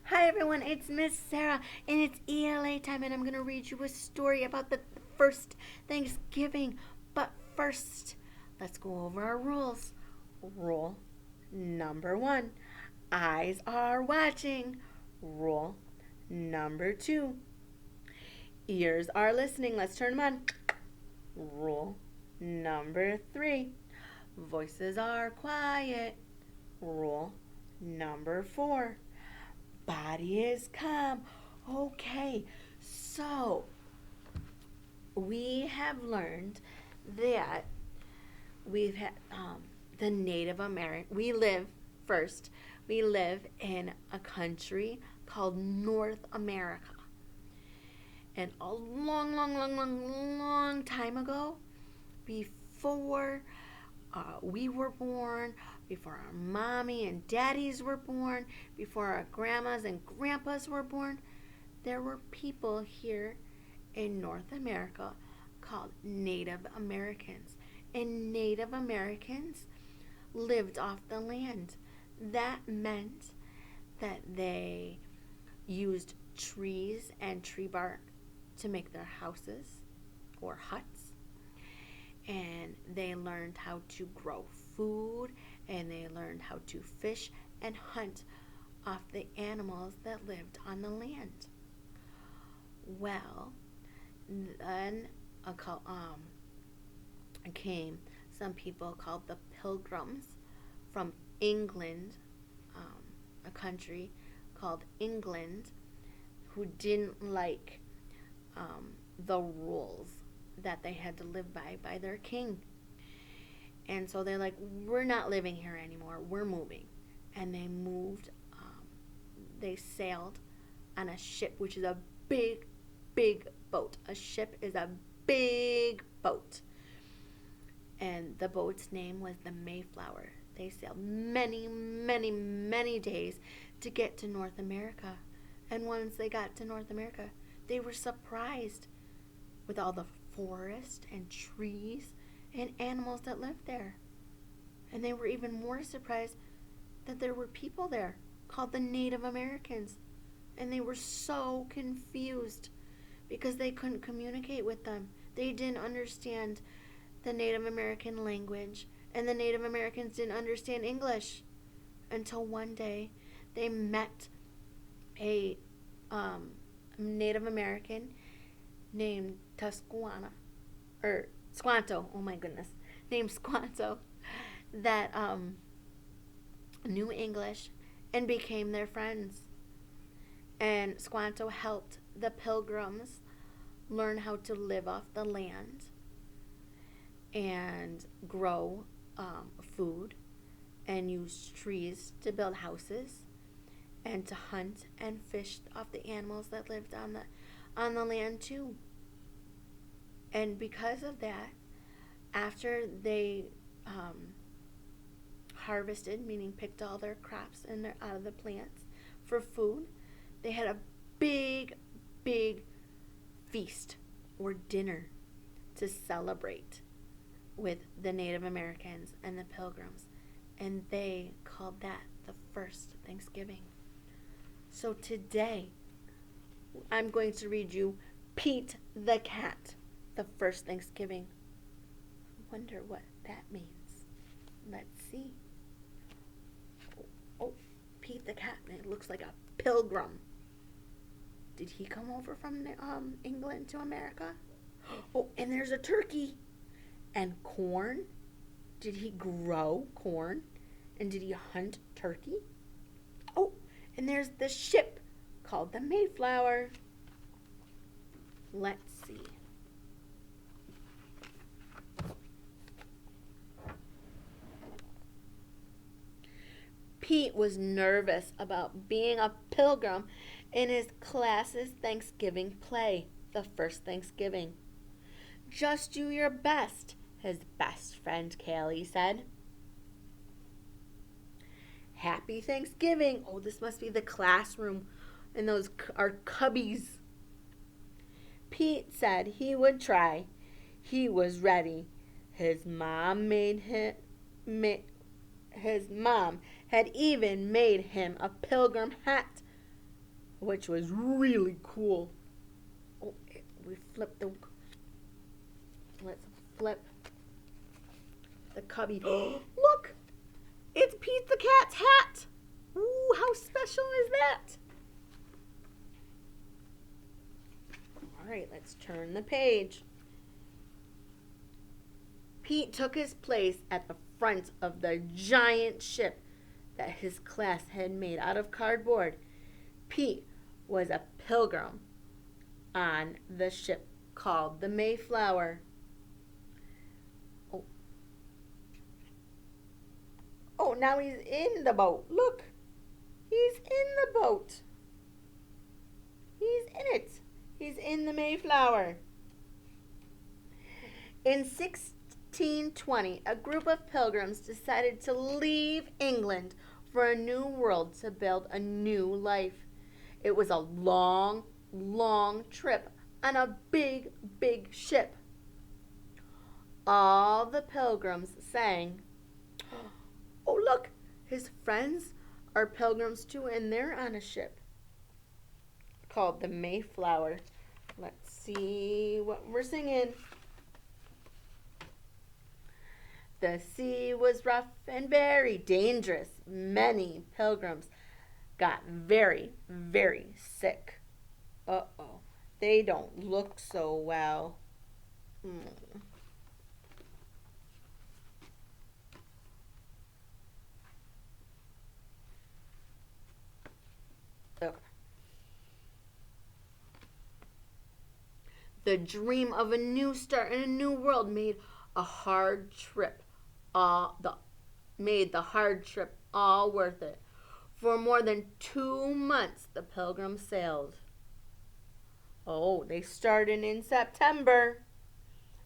Hi everyone, it's Miss Sarah, and it's ELA time, and I'm going to read you a story about the first Thanksgiving. But first, let's go over our rules. Rule number one, eyes are watching. Rule number two, ears are listening. Let's turn them on. Rule number three, voices are quiet. Rule number four, body is calm. Okay, so we have learned that we've had the Native American. We live in a country called North America. And a long, long, long, long, long time ago, before we were born, before our mommy and daddies were born, before our grandmas and grandpas were born, there were people here in North America called Native Americans. And Native Americans lived off the land. That meant that they used trees and tree bark to make their houses or huts. And they learned how to grow food, and they learned how to fish and hunt off the animals that lived on the land. Well, then came some people called the Pilgrims from England, a country called England, who didn't like the rules that they had to live by their king. And so they're like, we're not living here anymore. We're moving. And they moved, they sailed on a ship, which is a big, big boat. A ship is a big boat. And the boat's name was the Mayflower. They sailed many, many, many days to get to North America. And once they got to North America, they were surprised with all the forest and trees and animals that lived there. And they were even more surprised that there were people there called the Native Americans. And they were so confused because they couldn't communicate with them. They didn't understand the Native American language, and the Native Americans didn't understand English until one day they met a Native American named Tusquana, or Squanto, oh my goodness, named Squanto, that knew English and became their friends. And Squanto helped the Pilgrims learn how to live off the land and grow food and use trees to build houses and to hunt and fish off the animals that lived on the land too. And because of that, after they harvested, meaning picked all their crops and out of the plants for food, they had a big, big feast or dinner to celebrate with the Native Americans and the Pilgrims. And they called that the first Thanksgiving. So today, I'm going to read you Pete the Cat, the first Thanksgiving. I wonder what that means. Let's see. Oh, Pete the Cat. It looks like a pilgrim. Did he come over from England to America? Oh, and there's a turkey. And corn. Did he grow corn? And did he hunt turkey? Oh, and there's the ship called the Mayflower. Let's see. Pete was nervous about being a pilgrim in his class's Thanksgiving play, the first Thanksgiving. Just do your best, his best friend Callie said. Happy Thanksgiving. Oh, this must be the classroom, and those are cubbies. Pete said he would try. He was ready. His mom his mom had even made him a pilgrim hat which was really cool. Oh, we flipped the. Let's flip the cubby. Look! It's Pete the Cat's hat! Ooh, how special is that? All right, let's turn the page. Pete took his place at the front of the giant ship that his class had made out of cardboard. Pete was a pilgrim on the ship called the Mayflower. Oh, now he's in the boat. Look, he's in the boat. He's in it. He's in the Mayflower. In 1620, a group of pilgrims decided to leave England for a new world to build a new life. It was a long, long trip on a big, big ship. All the pilgrims sang, "Oh, look, his friends are pilgrims too, and they're on a ship called the Mayflower." Let's see what we're singing. The sea was rough and very dangerous. Many pilgrims got very, very sick. Uh-oh, they don't look so well. Oh. The dream of a new start and a new world made the hard trip all worth it. For more than 2 months, the pilgrims sailed. Oh, they started in September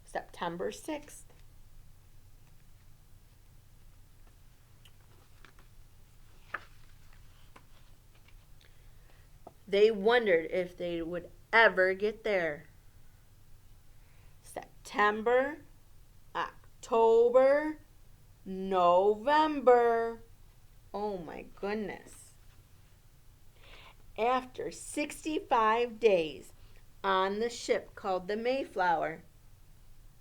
6th. They wondered if they would ever get there. September, October, November. Oh my goodness. After 65 days on the ship called the Mayflower,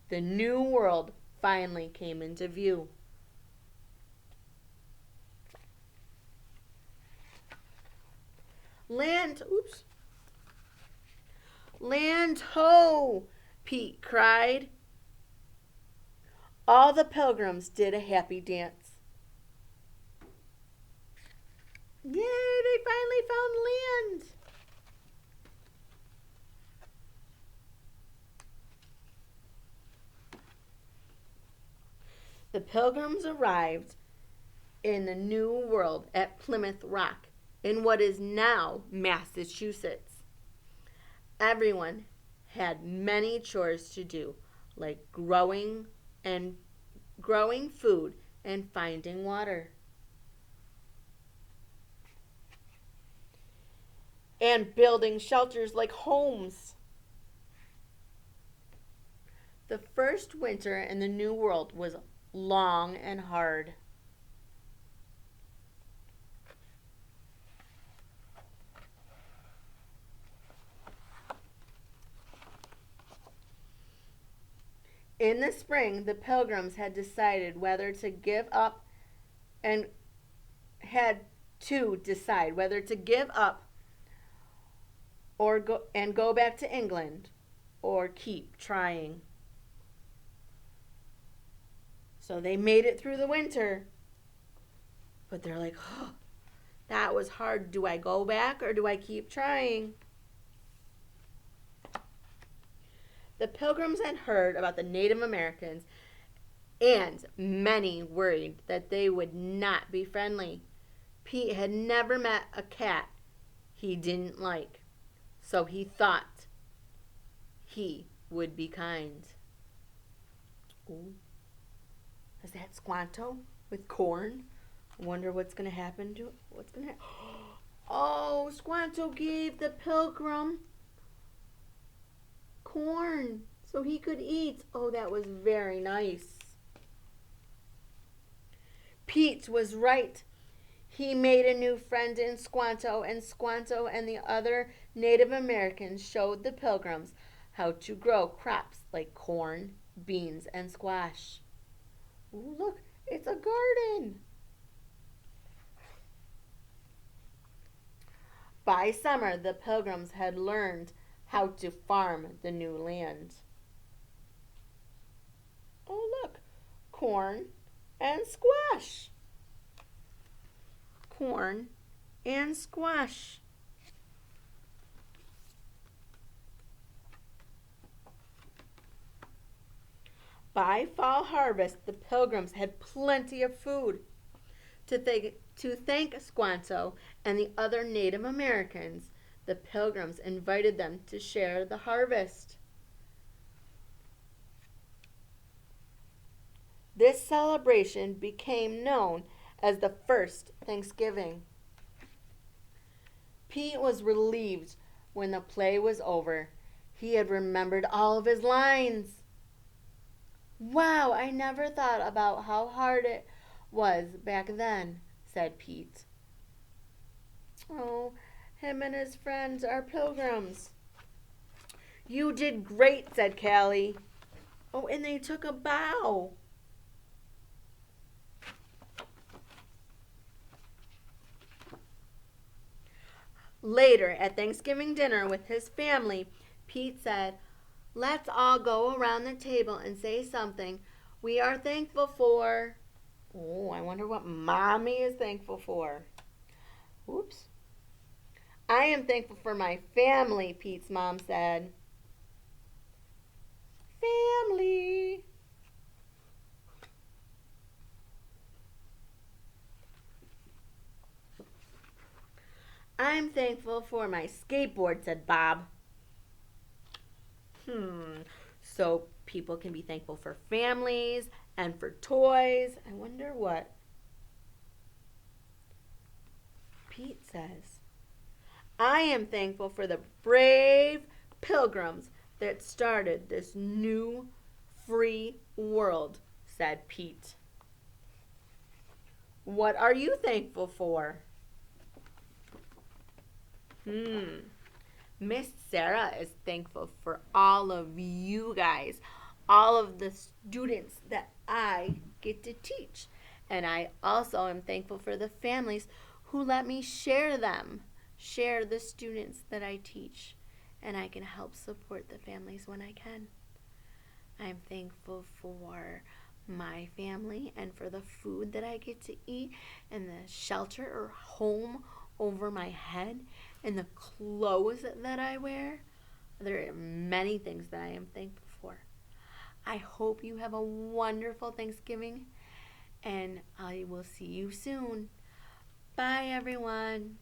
the new world finally came into view. Land ho! Pete cried. All the pilgrims did a happy dance. Yay, they finally found land. The pilgrims arrived in the new world at Plymouth Rock, in what is now Massachusetts. Everyone had many chores to do, like growing food and finding water. And building shelters like homes. The first winter in the New World was long and hard. In the spring, the pilgrims had decided whether to give up and or go back to England or keep trying. So they made it through the winter. But they're like, "Oh, that was hard. Do I go back or do I keep trying?" The pilgrims had heard about the Native Americans, and many worried that they would not be friendly. Pete had never met a cat he didn't like, so he thought he would be kind. Ooh. Is that Squanto with corn? I wonder what's going to happen to it. Oh, Squanto gave the pilgrim corn so he could eat. Oh, that was very nice. Pete was right. He made a new friend in Squanto, and Squanto and the other Native Americans showed the Pilgrims how to grow crops like corn, beans, and squash. Ooh, look, it's a garden. By summer, the Pilgrims had learned how to farm the new land. Oh, look, corn and squash. Corn and squash. By fall harvest, the Pilgrims had plenty of food. To thank Squanto and the other Native Americans, the Pilgrims invited them to share the harvest. This celebration became known as the first Thanksgiving. Pete was relieved when the play was over. He had remembered all of his lines. Wow, I never thought about how hard it was back then, said Pete. Oh, him and his friends are pilgrims. You did great, said Callie. Oh, and they took a bow. Later, at Thanksgiving dinner with his family, Pete said, "Let's all go around the table and say something we are thankful for." Oh, I wonder what Mommy is thankful for. Oops. "I am thankful for my family," Pete's mom said. Family. "I'm thankful for my skateboard," said Bob. So people can be thankful for families and for toys. I wonder what Pete says. "I am thankful for the brave pilgrims that started this new free world," said Pete. What are you thankful for? Miss Sarah is thankful for all of you guys, all of the students that I get to teach. And I also am thankful for the families who let me share the students that I teach. And I can help support the families when I can. I'm thankful for my family and for the food that I get to eat and the shelter or home over my head and the clothes that I wear. There are many things that I am thankful for. I hope you have a wonderful Thanksgiving and I will see you soon. Bye, everyone.